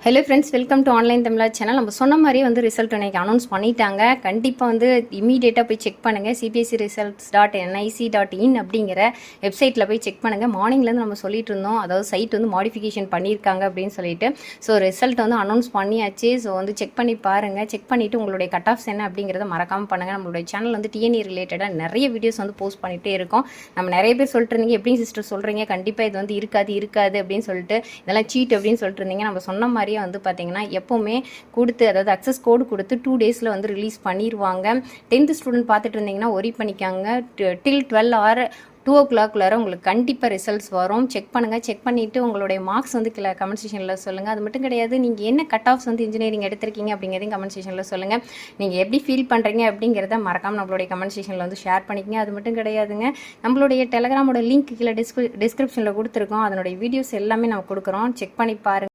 Hello friends, welcome to online Tamizha channel. நம்ம சொன்ன மாதிரியே வந்து ரிசல்ட் இன்னைக்கு அனௌன்ஸ் பண்ணிட்டாங்க. கண்டிப்பாக வந்து இமீடியட்டாக போய் செக் பண்ணுங்கள். சிபிஎஸ்சி ரிசல்ட்ஸ் .nic.in அப்படிங்கிற வெப்சைட்டில் போய் செக் பண்ணுங்கள். மார்னிங்லேருந்து நம்ம சொல்லிட்டு இருந்தோம், அதாவது சைட் வந்து மாடிஃபிகேஷன் பண்ணியிருக்காங்க அப்படின்னு சொல்லிட்டு. ஸோ ரிசல்ட் வந்து அனௌன்ஸ் பண்ணியாச்சு. ஸோ வந்து செக் பண்ணி பாருங்கள். செக் பண்ணிவிட்டு உங்களுடைய கட் ஆஃப்ஸ் என்ன அப்படிங்கிறத மறக்காமல் பண்ணுங்கள். நம்மளுடைய சேனல் வந்து டிஎன்இ ரிலேட்டடாக நிறைய வீடியோஸ் வந்து போஸ்ட் பண்ணிகிட்டே இருக்கோம். நம்ம நிறைய பேர் சொல்லிட்டு இருந்தீங்க, எப்படி சிஸ்டர் சொல்கிறீங்க, கண்டிப்பாக இது வந்து இருக்காது அப்படின்னு சொல்லிட்டு, இதெல்லாம் சீட் அப்படின்னு சொல்லிட்டு இருந்தீங்க. நம்ம சொன்ன மாதிரி வந்து பார்த்தீங்கன்னா எப்போவுமே கொடுத்து, அதாவது அக்சஸ் கோடு கொடுத்து 2 டேஸில் வந்து ரிலீஸ் பண்ணிடுவாங்க. 10th ஸ்டூடெண்ட் பார்த்துட்டு இருந்தீங்கன்னா ஒரி பண்ணிக்காங்க. டில் 12 ஆர் 2 o'clock உங்களுக்கு கண்டிப்பாக ரிசல்ட்ஸ் வரும். செக் பண்ணுங்கள். செக் பண்ணிவிட்டு உங்களுடைய மார்க்ஸ் வந்து கமெண்ட் செக்ஷனில் சொல்லுங்கள். அது மட்டும் கிடையாது, நீங்கள் என்ன கட் ஆஃப்ஸ் வந்து இன்ஜினியரிங் எடுத்திருக்கீங்க அப்படிங்கிறதையும் கமெண்ட் செக்ஷனில் சொல்லுங்கள். நீங்கள் எப்படி ஃபீல் பண்ணுறீங்க அப்படிங்கிறத மறக்காமல் நம்மளுடைய கமெண்ட் செக்ஷனில் வந்து ஷேர் பண்ணிக்கங்க. அது மட்டும் கிடையாதுங்க, நம்மளுடைய டெலகிராமோட லிங்க் கீழே டிஸ்கிரிப்ஷனில் கொடுத்துருக்கோம். அதனுடைய வீடியோஸ் எல்லாமே நம்ம கொடுக்குறோம். செக் பண்ணி பாருங்கள்.